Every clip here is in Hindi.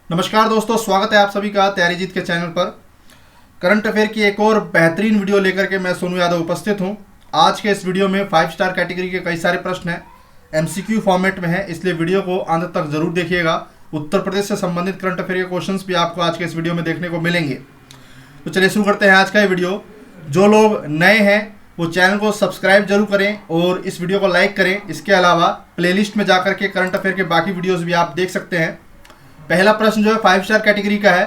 नमस्कार दोस्तों, स्वागत है आप सभी का तैयारी जीत के चैनल पर। करंट अफेयर की एक और बेहतरीन वीडियो लेकर के मैं सोनू यादव उपस्थित हूं। आज के इस वीडियो में 5 स्टार कैटेगरी के कई सारे प्रश्न हैं, एमसीक्यू फॉर्मेट में है, इसलिए वीडियो को अंत तक जरूर देखिएगा। उत्तर प्रदेश से संबंधित करंट अफेयर के क्वेश्चंस भी आपको आज के इस वीडियो में देखने को मिलेंगे। तो चलिए शुरू करते हैं आज का ये वीडियो। जो लोग नए हैं वो चैनल को सब्सक्राइब जरूर करें और इस वीडियो को लाइक करें। इसके अलावा प्लेलिस्ट में जाकर के करंट अफेयर के बाकी वीडियोज़ भी आप देख सकते हैं। पहला प्रश्न जो है 5 स्टार कैटेगरी का है।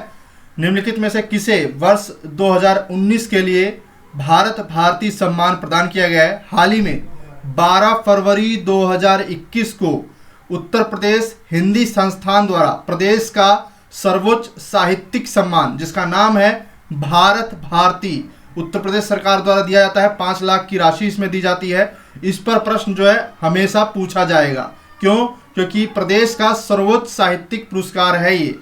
निम्नलिखित में से किसे वर्ष 2019 के लिए भारत भारती सम्मान प्रदान किया गया है? हाल ही में 12 फरवरी 2021 को उत्तर प्रदेश हिंदी संस्थान द्वारा प्रदेश का सर्वोच्च साहित्यिक सम्मान, जिसका नाम है भारत भारती, उत्तर प्रदेश सरकार द्वारा दिया जाता है। 5 लाख की राशि इसमें दी जाती है। इस पर प्रश्न जो है हमेशा पूछा जाएगा। क्यों? क्योंकि प्रदेश का सर्वोच्च साहित्यिक पुरस्कार है ये,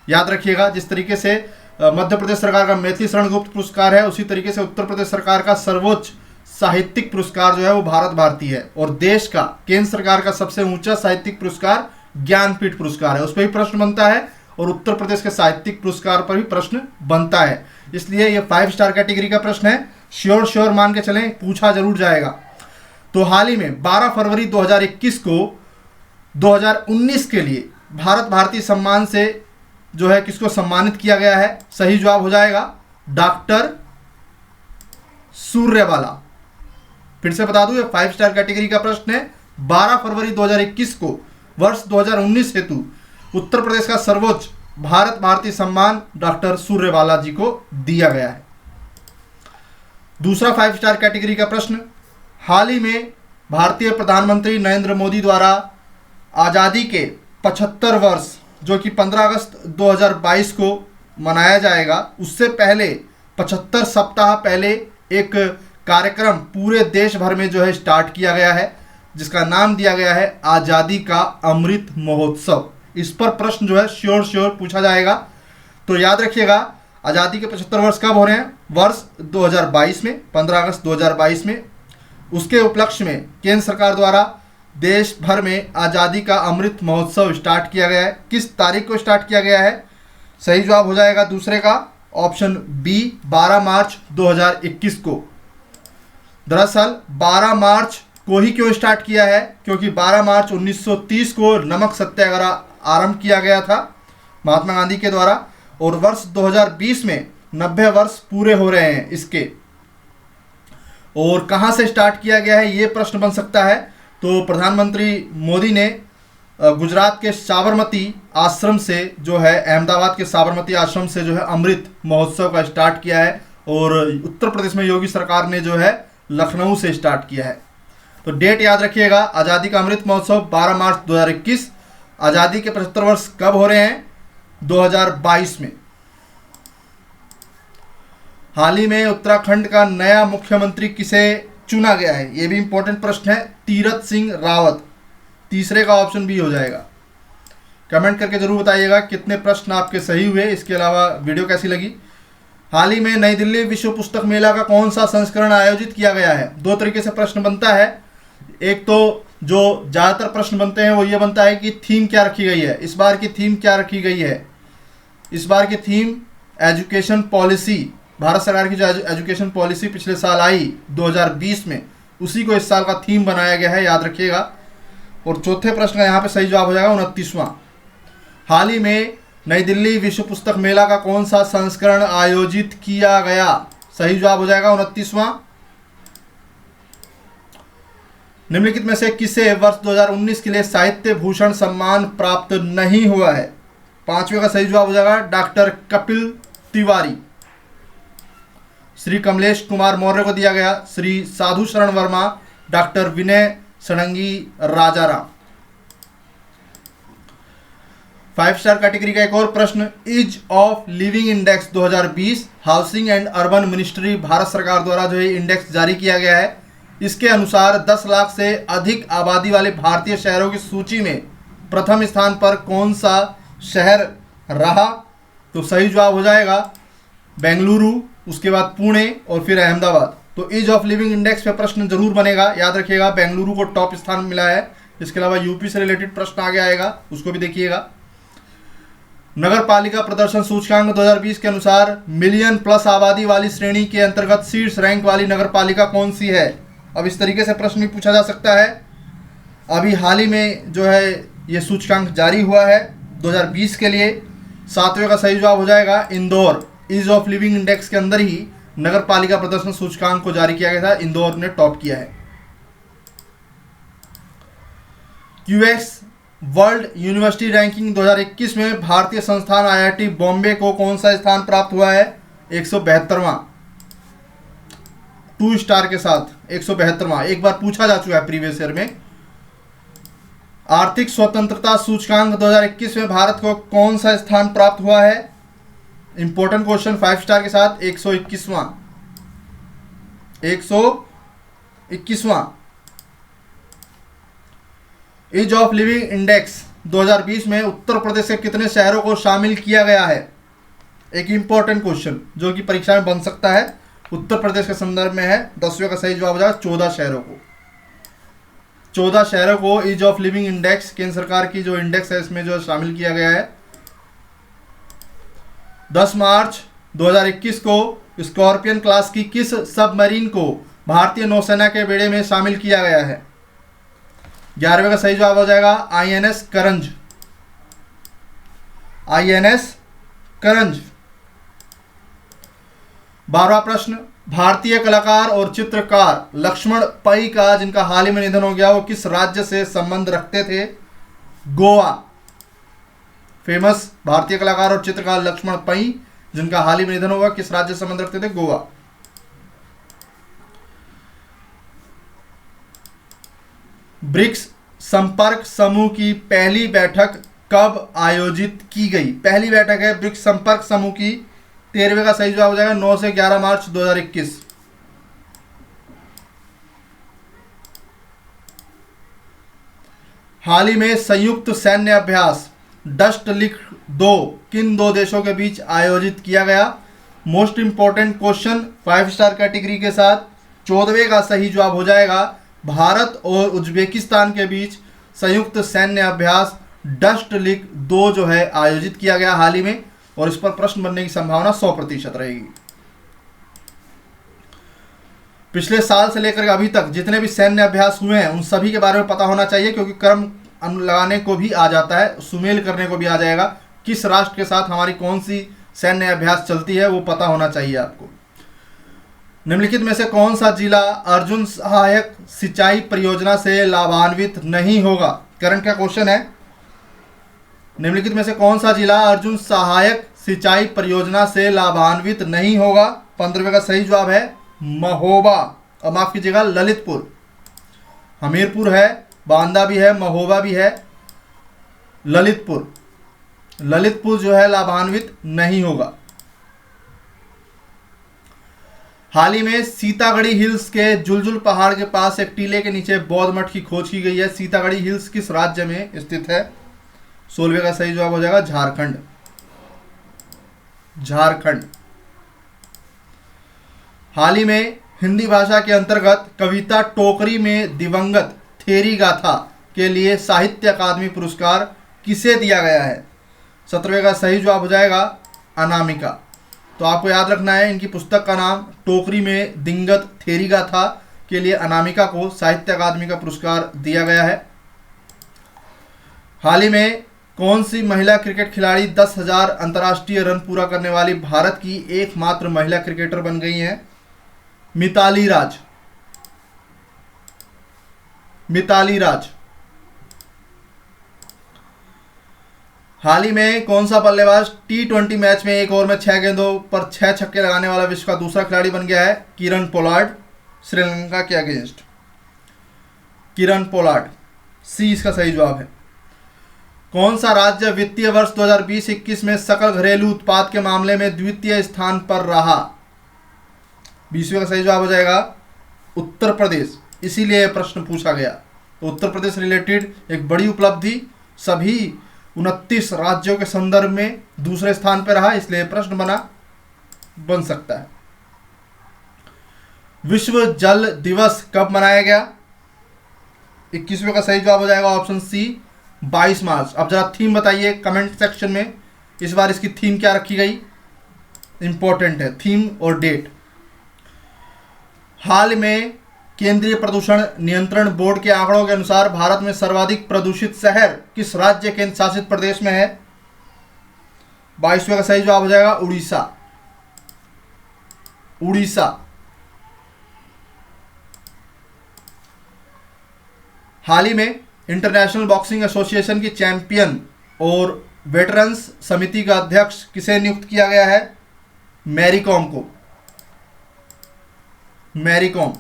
याद रखिएगा। जिस तरीके से मध्य प्रदेश सरकार का मैथिली शरण गुप्त पुरस्कार है, उसी तरीके से उत्तर प्रदेश सरकार का सर्वोच्च साहित्यिक पुरस्कार जो है वो भारत भारती है। और देश का केंद्र सरकार का सबसे ऊंचा साहित्यिक पुरस्कार ज्ञानपीठ पुरस्कार है, उस पर भी प्रश्न बनता है और उत्तर प्रदेश के साहित्यिक पुरस्कार पर भी प्रश्न बनता है। इसलिए ये 5 स्टार कैटेगरी का प्रश्न है, श्योर मान के चलें, पूछा जरूर जाएगा। तो हाल ही में 12 फरवरी 2021 को 2019 के लिए भारत भारती सम्मान से जो है किसको सम्मानित किया गया है? सही जवाब हो जाएगा डॉक्टर सूर्यवाला। फिर से बता दूं, ये 5 स्टार कैटेगरी का प्रश्न है। 12 फरवरी 2021 को वर्ष 2019 हेतु उत्तर प्रदेश का सर्वोच्च भारत भारती सम्मान डॉक्टर सूर्यवाला जी को दिया गया है। दूसरा 5 स्टार कैटेगरी का प्रश्न, हाल ही में भारतीय प्रधानमंत्री नरेंद्र मोदी द्वारा आज़ादी के 75 वर्ष, जो कि 15 अगस्त 2022 को मनाया जाएगा, उससे पहले 75 सप्ताह पहले एक कार्यक्रम पूरे देश भर में जो है स्टार्ट किया गया है, जिसका नाम दिया गया है आज़ादी का अमृत महोत्सव। इस पर प्रश्न जो है श्योर पूछा जाएगा। तो याद रखिएगा, आज़ादी के 75 वर्ष कब हो रहे हैं? वर्ष 2022 में, 15 अगस्त 2022 में। उसके उपलक्ष्य में केंद्र सरकार द्वारा देश भर में आज़ादी का अमृत महोत्सव स्टार्ट किया गया है। किस तारीख को स्टार्ट किया गया है? सही जवाब हो जाएगा दूसरे का, ऑप्शन बी, 12 मार्च 2021 को। दरअसल 12 मार्च को ही क्यों स्टार्ट किया है? क्योंकि 12 मार्च 1930 को नमक सत्याग्रह आरंभ किया गया था महात्मा गांधी के द्वारा, और वर्ष 2020 में 90 वर्ष पूरे हो रहे हैं इसके। और कहाँ से स्टार्ट किया गया है ये प्रश्न बन सकता है। तो प्रधानमंत्री मोदी ने गुजरात के साबरमती आश्रम से जो है, अहमदाबाद के साबरमती आश्रम से जो है अमृत महोत्सव का स्टार्ट किया है, और उत्तर प्रदेश में योगी सरकार ने जो है लखनऊ से स्टार्ट किया है। तो डेट याद रखिएगा, आज़ादी का अमृत महोत्सव 12 मार्च 2021। आज़ादी के 75 वर्ष कब हो रहे हैं? 2022 में। हाल ही में उत्तराखंड का नया मुख्यमंत्री किसे चुना गया है? ये भी इंपॉर्टेंट प्रश्न है, तीरथ सिंह रावत। तीसरे का ऑप्शन बी हो जाएगा। कमेंट करके जरूर बताइएगा कितने प्रश्न आपके सही हुए। इसके अलावा वीडियो कैसी लगी। हाल ही में नई दिल्ली विश्व पुस्तक मेला का कौन सा संस्करण आयोजित किया गया है? 2 तरीके से प्रश्न बनता है। एक तो जो ज़्यादातर प्रश्न बनते हैं वो ये बनता है कि थीम क्या रखी गई है, इस बार की थीम क्या रखी गई है। इस बार की थीम एजुकेशन पॉलिसी, भारत सरकार की जो एजुकेशन पॉलिसी पिछले साल आई 2020 में, उसी को इस साल का थीम बनाया गया है, याद रखिएगा। और चौथे प्रश्न का यहाँ पे सही जवाब हो जाएगा 29वां। हाल ही में नई दिल्ली विश्व पुस्तक मेला का कौन सा संस्करण आयोजित किया गया? सही जवाब हो जाएगा 29वां। निम्नलिखित में से किसे वर्ष 2019 के लिए साहित्य भूषण सम्मान प्राप्त नहीं हुआ है? 5वें का सही जवाब हो जाएगा डॉक्टर कपिल तिवारी। श्री कमलेश कुमार मौर्य को दिया गया, Shri Sadhu Sharan Verma, doctor Vinay Sarangi Rajaram. 5 star category का एक और प्रश्न, ease of living index 2020 housing and urban ministry Bharat सरकार द्वारा जो है इंडेक्स जारी किया गया है। इसके अनुसार 10 लाख से अधिक आबादी वाले भारतीय शहरों की सूची में प्रथम स्थान पर कौन सा शहर रहा? तो सही जवाब हो जाएगा बेंगलुरु, उसके बाद पुणे और फिर अहमदाबाद। तो ईज ऑफ लिविंग इंडेक्स पे प्रश्न जरूर बनेगा, याद रखिएगा। बेंगलुरु को टॉप स्थान मिला है। इसके अलावा यूपी से रिलेटेड प्रश्न आगे आएगा, उसको भी देखिएगा। नगर पालिका प्रदर्शन सूचकांक 2020 के अनुसार मिलियन प्लस आबादी वाली श्रेणी के अंतर्गत शीर्ष रैंक वाली नगर पालिका कौन सी है। अब इस तरीके से प्रश्न भी पूछा जा सकता है। अभी हाल ही में जो है ये सूचकांक जारी हुआ है 2020 के लिए। 7वें का सही जवाब हो जाएगा Indore. Ease of living index के अंदर ही नगर पालिका प्रदर्शन सूचकांक को जारी किया गया था, इंदौर ने टॉप किया है। क्यूएस वर्ल्ड यूनिवर्सिटी रैंकिंग 2021 में भारतीय संस्थान आईआईटी बॉम्बे को कौन सा स्थान प्राप्त हुआ है। 172वां, 2 स्टार के साथ 172वां। एक बार पूछा जा चुका है प्रीवियस ईयर में। आर्थिक स्वतंत्रता सूचकांक 2021 में भारत को कौन सा स्थान प्राप्त हुआ है। इंपॉर्टेंट क्वेश्चन, 5 स्टार के साथ 121वां, 121वां। ईज ऑफ लिविंग इंडेक्स 2020 में उत्तर प्रदेश के कितने शहरों को शामिल किया गया है। एक इंपॉर्टेंट क्वेश्चन जो कि परीक्षा में बन सकता है, उत्तर प्रदेश के संदर्भ में है। 10वें का सही जवाब हो जाएगा 14 शहरों को। 14 शहरों को ईज ऑफ लिविंग इंडेक्स, केंद्र सरकार की जो इंडेक्स है इसमें जो शामिल किया गया है। 10 मार्च 2021 को स्कॉर्पियन क्लास की किस सबमरीन को भारतीय नौसेना के बेड़े में शामिल किया गया है। 11वें का सही जवाब हो जाएगा INS करंज। INS करंज। 12वां प्रश्न, भारतीय कलाकार और चित्रकार लक्ष्मण पई का जिनका हाल ही में निधन हो गया वो किस राज्य से संबंध रखते थे। गोवा। फेमस भारतीय कलाकार और चित्रकार लक्ष्मण पई जिनका हाल ही में निधन हुआ किस राज्य से संबंध रखते थे। गोवा। ब्रिक्स संपर्क समूह की पहली बैठक कब आयोजित की गई। पहली बैठक है ब्रिक्स संपर्क समूह की। 13वें का सही जवाब हो जाएगा 9 से 11 मार्च 2021। हाल ही में संयुक्त सैन्य अभ्यास डस्ट लिक 2 किन 2 देशों के बीच आयोजित किया गया। Most important question 5 star category के साथ। 14वें का सही जवाब हो जाएगा भारत और उज्बेकिस्तान के बीच संयुक्त सैन्य अभ्यास डस्ट लिक 2 जो है आयोजित किया गया हाल ही में, और इस पर प्रश्न बनने की संभावना 100% रहेगी। पिछले साल से लेकर अभी तक जितने भी सैन्य अभ्यास हुए हैं उन सभी के बारे में पता होना चाहिए, क्योंकि क्रम लगाने को भी आ जाता है, सुमेल करने को भी आ जाएगा। किस राष्ट्र के साथ हमारी कौन सी सैन्य अभ्यास चलती है वो पता होना चाहिए आपको। निम्नलिखित में से कौन सा जिला अर्जुन सहायक सिंचाई परियोजना से लाभान्वित नहीं होगा। करंट का क्वेश्चन है। निम्नलिखित में से कौन सा जिला अर्जुन सहायक सिंचाई परियोजना से लाभान्वित नहीं होगा। 15वें का सही जवाब है महोबा, और माफ कीजिएगा ललितपुर। हमीरपुर है, बांदा भी है, महोबा भी है, ललितपुर। ललितपुर जो है लाभान्वित नहीं होगा। हाल ही में सीतागढ़ी हिल्स के जुलजुल पहाड़ के पास एक टीले के नीचे बौद्ध मठ की खोज की गई है। सीतागढ़ी हिल्स किस राज्य में स्थित है। 16वें का सही जवाब हो जाएगा झारखंड। झारखंड। हाल ही में हिंदी भाषा के अंतर्गत कविता टोकरी में दिवंगत थेरी गाथा के लिए साहित्य अकादमी पुरस्कार किसे दिया गया है। 17वें का सही जवाब हो जाएगा अनामिका। तो आपको याद रखना है इनकी पुस्तक का नाम टोकरी में दिवंगत थेरी गाथा के लिए अनामिका को साहित्य अकादमी का पुरस्कार दिया गया है। हाल ही में कौन सी महिला क्रिकेट खिलाड़ी 10,000 अंतर्राष्ट्रीय रन पूरा करने वाली भारत की एकमात्र महिला क्रिकेटर बन गई हैं। मिताली राज। मिताली राज। हाल ही में कौन सा बल्लेबाज T20 मैच में एक ओवर में 6 गेंदों पर 6 छक्के लगाने वाला विश्व का दूसरा खिलाड़ी बन गया है। किरण पोलार्ड, श्रीलंका के अगेंस्ट। किरण पोलार्ड, सी इसका सही जवाब है। कौन सा राज्य वित्तीय वर्ष 2020-21 में सकल घरेलू उत्पाद के मामले में द्वितीय स्थान पर रहा। 20वें का सही जवाब हो जाएगा उत्तर प्रदेश। इसीलिए यह प्रश्न पूछा गया। तो उत्तर प्रदेश रिलेटेड एक बड़ी उपलब्धि, सभी 29 राज्यों के संदर्भ में दूसरे स्थान पर रहा, इसलिए प्रश्न बन सकता है। विश्व जल दिवस कब मनाया गया। 21वें का सही जवाब हो जाएगा ऑप्शन सी 22 मार्च। अब जरा थीम बताइए कमेंट सेक्शन में। इस बार इसकी थीम क्या रखी गई, इंपॉर्टेंट है थीम और डेट। हाल में केंद्रीय प्रदूषण नियंत्रण बोर्ड के आंकड़ों के अनुसार भारत में सर्वाधिक प्रदूषित शहर किस राज्य केंद्र शासित प्रदेश में है? 22वें का सही जवाब हो जाएगा उड़ीसा। उड़ीसा। हाल ही में इंटरनेशनल बॉक्सिंग एसोसिएशन की चैंपियन और वेटरन्स समिति का अध्यक्ष किसे नियुक्त किया गया है? मैरी कॉम को। मैरी कॉम।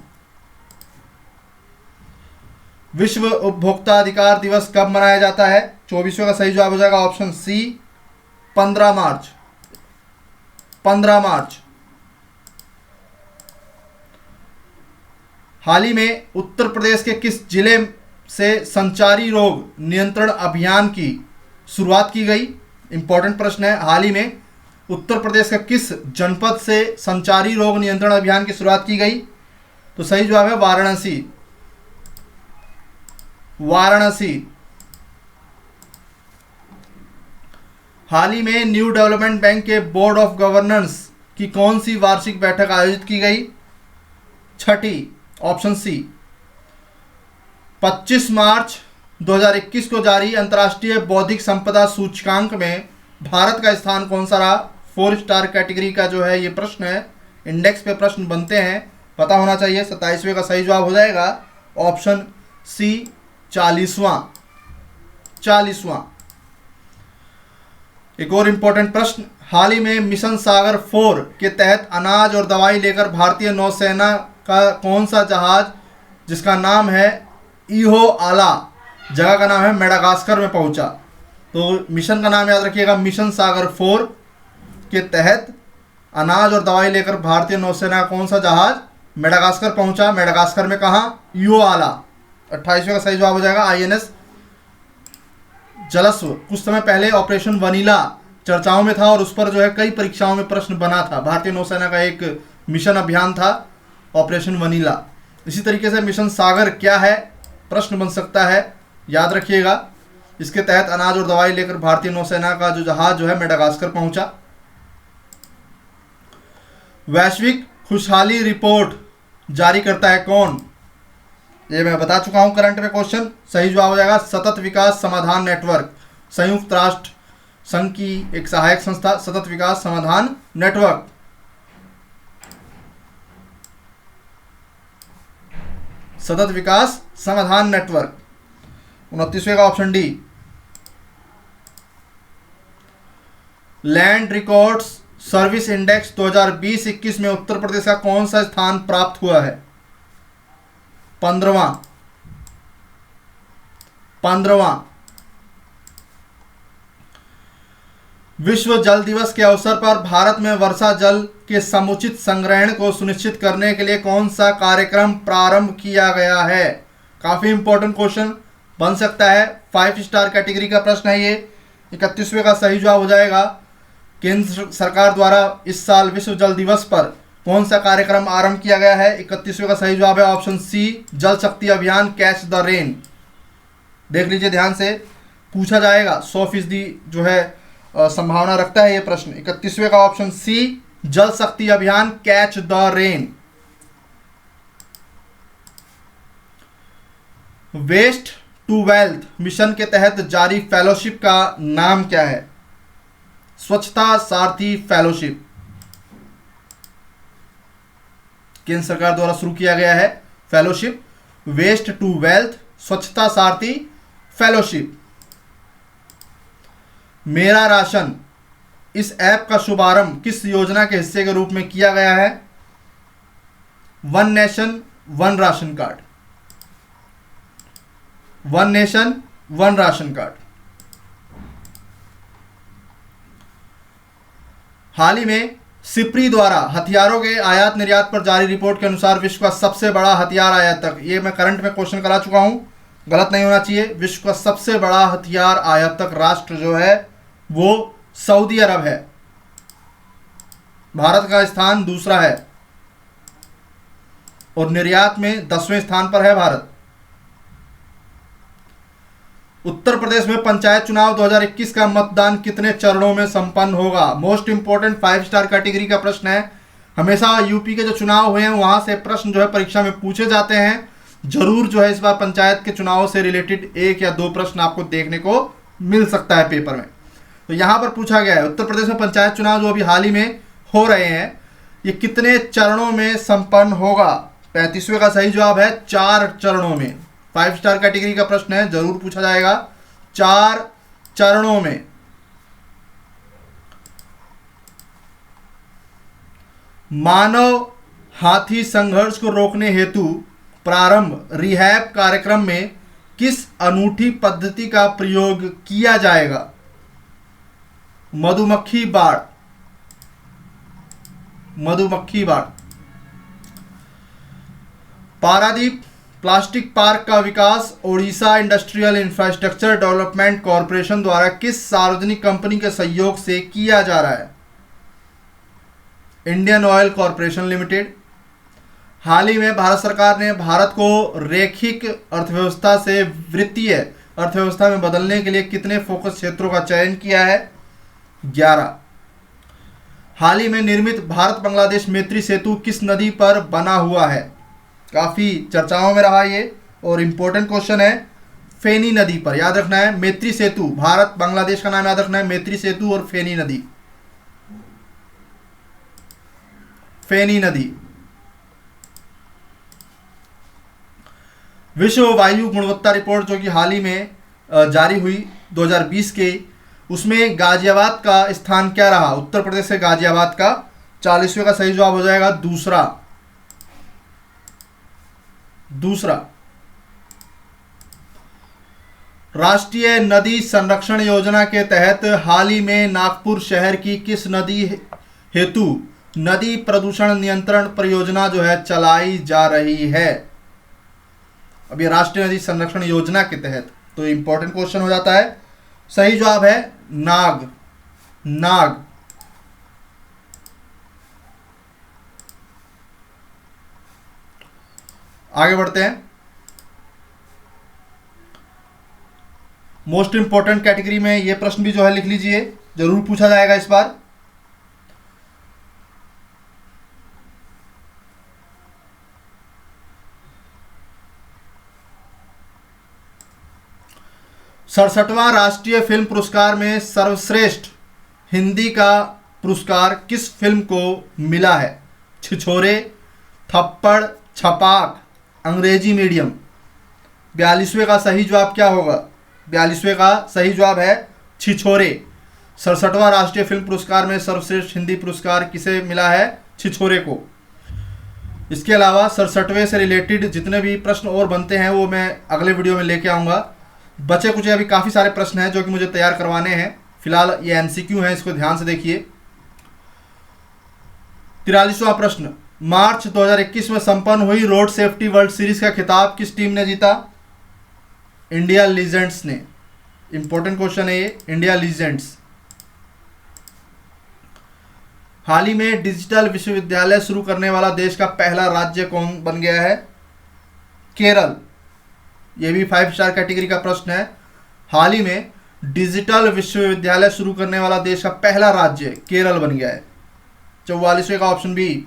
विश्व उपभोक्ता अधिकार दिवस कब मनाया जाता है? 24वें का सही जवाब हो जाएगा ऑप्शन सी 15 मार्च। 15 मार्च। हाल ही में उत्तर प्रदेश के किस जिले से संचारी रोग नियंत्रण अभियान की शुरुआत की गई? इंपॉर्टेंट प्रश्न है। हाल ही में उत्तर प्रदेश का किस जनपद से संचारी रोग नियंत्रण अभियान की शुरुआत की गई? तो सही जवाब है वाराणसी। वाराणसी। हाल ही में न्यू डेवलपमेंट बैंक के बोर्ड ऑफ गवर्नेंस की कौन सी वार्षिक बैठक आयोजित की गई? छठी, ऑप्शन सी। 25 मार्च 2021 को जारी अंतर्राष्ट्रीय बौद्धिक संपदा सूचकांक में भारत का स्थान कौन सा रहा? 4 स्टार कैटेगरी का जो है ये प्रश्न है, इंडेक्स पे प्रश्न बनते हैं, पता होना चाहिए। 27वें का सही जवाब हो जाएगा ऑप्शन सी 40वां। 40वां। एक और इंपॉर्टेंट प्रश्न, हाल ही में मिशन सागर 4 के तहत अनाज और दवाई लेकर भारतीय नौसेना का कौन सा जहाज जिसका नाम है इहो आला, जगह का नाम है मेडागास्कर में पहुंचा? तो मिशन का नाम याद रखिएगा, मिशन सागर 4 के तहत अनाज और दवाई लेकर भारतीय नौसेना का कौन सा जहाज मेडागास्कर पहुंचा? मेडागास्कर में कहा? इहो आला। 28वें का सही जवाब हो जाएगा INS जलस्व। कुछ समय पहले ऑपरेशन वनीला चर्चाओं में था और उस पर जो है कई परीक्षाओं में प्रश्न बना था। भारतीय नौसेना का एक मिशन अभियान था ऑपरेशन वनीला। इसी तरीके से मिशन सागर क्या है, प्रश्न बन सकता है, याद रखिएगा। इसके तहत अनाज और दवाई लेकर भारतीय नौसेना का जो जहाज जो है मेडागास्कर पहुंचा। वैश्विक खुशहाली रिपोर्ट जारी करता है कौन? ये मैं बता चुका हूं करंट में क्वेश्चन। सही जवाब हो जाएगा सतत विकास समाधान नेटवर्क, संयुक्त राष्ट्र संघ की एक सहायक संस्था सतत विकास समाधान नेटवर्क। सतत विकास समाधान नेटवर्क। 29वें का option D. Land records service index 2020-21 में उत्तर प्रदेश का कौन सा स्थान प्राप्त हुआ है? 15वां। 15वां। विश्व जल दिवस के अवसर पर भारत में वर्षा जल के समुचित संग्रहण को सुनिश्चित करने के लिए कौन सा कार्यक्रम प्रारंभ किया गया है? काफी इंपॉर्टेंट क्वेश्चन बन सकता है, 5 स्टार कैटेगरी का प्रश्न है ये। 31वें का सही जवाब हो जाएगा केंद्र सरकार द्वारा इस साल विश्व जल दिवस पर कौन सा कार्यक्रम आरंभ किया गया है? 31वें का सही जवाब है option C Jal Shakti Abhiyan catch the rain. देख लीजिए ध्यान से, पूछा जाएगा, 100% जो है संभावना रखता है ये प्रश्न। 31वें का option C Jal Shakti Abhiyan catch the rain. Waste to wealth mission के तहत जारी फेलोशिप का नाम क्या है? स्वच्छता सारथी फेलोशिप। केंद्र सरकार द्वारा शुरू किया गया है फेलोशिप, वेस्ट टू वेल्थ स्वच्छता सारथी फेलोशिप। मेरा राशन इस ऐप का शुभारंभ किस योजना के हिस्से के रूप में किया गया है? One nation one ration card. One nation one ration card. हाल ही में सिप्री द्वारा हथियारों के आयात निर्यात पर जारी रिपोर्ट के अनुसार विश्व का सबसे बड़ा हथियार आयातक, ये मैं करंट में क्वेश्चन करा चुका हूं, गलत नहीं होना चाहिए। विश्व का सबसे बड़ा हथियार आयातक राष्ट्र जो है वो सऊदी अरब है। भारत का स्थान दूसरा है और निर्यात में 10वें स्थान पर है भारत। उत्तर प्रदेश में पंचायत चुनाव 2021 का मतदान कितने चरणों में संपन्न होगा? मोस्ट इंपोर्टेंट 5 स्टार कैटेगरी का प्रश्न है। हमेशा यूपी के जो चुनाव हुए हैं वहां से प्रश्न जो है परीक्षा में पूछे जाते हैं। जरूर जो है इस बार पंचायत के चुनाव से रिलेटेड 1 या 2 प्रश्न आपको देखने को मिल सकता है पेपर में। तो यहाँ पर पूछा गया है उत्तर प्रदेश में पंचायत चुनाव जो अभी हाल ही में हो रहे हैं, ये कितने चरणों में संपन्न होगा? 35वें का सही जवाब है 4 चरणों में। 5 स्टार कैटेगरी का प्रश्न है, जरूर पूछा जाएगा। 4 चरणों में। मानव हाथी संघर्ष को रोकने हेतु प्रारंभ रिहैब कार्यक्रम में किस अनूठी पद्धति का प्रयोग किया जाएगा? मधुमक्खी बाड़। मधुमक्खी बाड़। पारादीप प्लास्टिक पार्क का विकास Odisha industrial infrastructure development corporation द्वारा किस सार्वजनिक कंपनी के सहयोग से किया जा रहा है? Indian oil corporation limited. हाल ही में भारत सरकार ने भारत को रैखिक अर्थव्यवस्था से वित्तीय अर्थव्यवस्था में बदलने के लिए कितने फोकस क्षेत्रों का चयन किया है? 11। हाल ही में निर्मित भारत बांग्लादेश मैत्री सेतु किस नदी पर बना हुआ है? काफ़ी चर्चाओं में रहा ये और इम्पोर्टेंट क्वेश्चन है। फेनी नदी पर, याद रखना है। मैत्री सेतु, भारत बांग्लादेश का नाम याद रखना है, मैत्री सेतु और फेनी नदी। फेनी नदी। विश्व वायु गुणवत्ता रिपोर्ट जो कि हाल ही में जारी हुई 2020 के, उसमें गाजियाबाद का स्थान क्या रहा? उत्तर प्रदेश से गाजियाबाद का 40वें का सही जवाब हो जाएगा दूसरा। दूसरा। राष्ट्रीय नदी संरक्षण योजना के तहत हाल ही में नागपुर शहर की किस नदी हेतु नदी प्रदूषण नियंत्रण परियोजना जो है चलाई जा रही है? अब ये राष्ट्रीय नदी संरक्षण योजना के तहत, तो इंपॉर्टेंट क्वेश्चन हो जाता है। सही जवाब है नाग। नाग। आगे बढ़ते हैं। मोस्ट इंपॉर्टेंट कैटेगरी में ये प्रश्न भी जो है लिख लीजिए, जरूर पूछा जाएगा इस बार। सड़सठवां राष्ट्रीय फिल्म पुरस्कार में सर्वश्रेष्ठ हिंदी का पुरस्कार किस फिल्म को मिला है? छिछोरे, थप्पड़, छपाक, अंग्रेजी मीडियम। 42वें का सही जवाब क्या होगा? 42वें का सही जवाब है छिछोरे। 67वां राष्ट्रीय फिल्म पुरस्कार में सर्वश्रेष्ठ हिंदी पुरस्कार किसे मिला है? छिछोरे को। इसके अलावा 67वें से रिलेटेड जितने भी प्रश्न और बनते हैं वो मैं अगले वीडियो में लेके आऊँगा। बचे कुछ अभी काफ़ी सारे प्रश्न हैं जो कि मुझे तैयार करवाने हैं। फिलहाल ये एमसीक्यू है, इसको ध्यान से देखिए। 43वां प्रश्न, मार्च 2021 में संपन्न हुई रोड सेफ्टी वर्ल्ड सीरीज का खिताब किस टीम ने जीता? इंडिया लीजेंड्स ने। इंपॉर्टेंट क्वेश्चन है ये, इंडिया लीजेंड्स। हाल ही में डिजिटल विश्वविद्यालय शुरू करने वाला देश का पहला राज्य कौन बन गया है? केरल। ये भी 5 स्टार कैटेगरी का प्रश्न है। हाल ही में डिजिटल विश्वविद्यालय शुरू करने वाला देश का पहला राज्य केरल बन गया है। 44वें का ऑप्शन बी।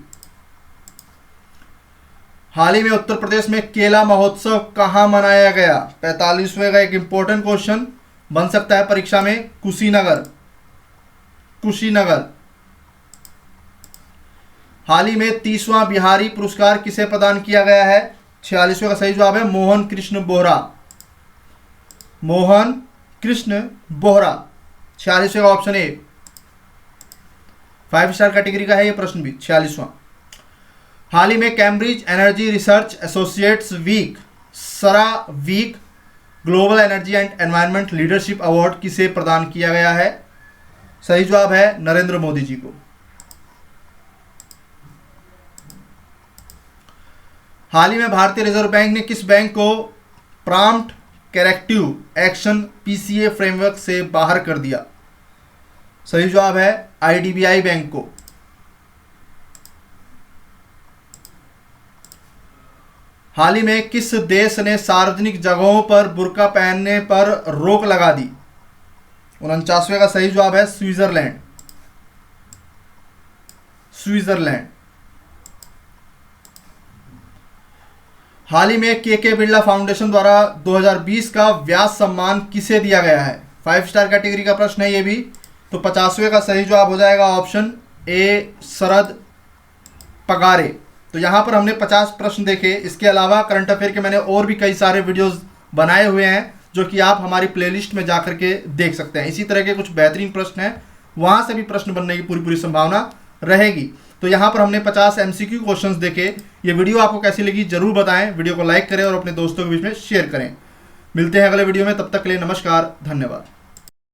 हाल ही में उत्तर प्रदेश में केला महोत्सव कहां मनाया गया? 45वें का एक इंपॉर्टेंट क्वेश्चन बन सकता है परीक्षा में। कुशीनगर। कुशीनगर। हाल ही में 30वां बिहारी पुरस्कार किसे प्रदान किया गया है? 46वें का सही जवाब है मोहन कृष्ण बोहरा। मोहन कृष्ण बोहरा। 46वें का ऑप्शन ए। 5 स्टार कैटेगरी का है ये प्रश्न भी। 46वां। हाल ही में Cambridge energy research associates week CERA week global energy and environment leadership award किसे प्रदान किया गया है? सही जवाब है नरेंद्र मोदी जी को। हाल ही में भारतीय रिजर्व बैंक ने किस बैंक को prompt corrective action PCA framework से बाहर कर दिया? सही जवाब है आईडीबीआई बैंक को। हाल ही में किस देश ने सार्वजनिक जगहों पर बुर्का पहनने पर रोक लगा दी? 49वें का सही जवाब है स्विट्जरलैंड। स्विट्जरलैंड। हाल ही में के बिरला फाउंडेशन द्वारा 2020 का व्यास सम्मान किसे दिया गया है? 5 स्टार कैटेगरी का प्रश्न है ये भी। तो 50वें का सही जवाब हो जाएगा ऑप्शन ए शरद पगारे। तो यहाँ पर हमने 50 प्रश्न देखे। इसके अलावा करंट अफेयर के मैंने और भी कई सारे वीडियोस बनाए हुए हैं जो कि आप हमारी प्लेलिस्ट में जाकर के देख सकते हैं। इसी तरह के कुछ बेहतरीन प्रश्न हैं, वहाँ से भी प्रश्न बनने की पूरी संभावना रहेगी। तो यहाँ पर हमने 50 MCQ क्वेश्चंस देखे। ये वीडियो आपको कैसी लगी जरूर बताएं, वीडियो को लाइक करें और अपने दोस्तों के बीच में शेयर करें। मिलते हैं अगले वीडियो में, तब तक के लिए नमस्कार, धन्यवाद।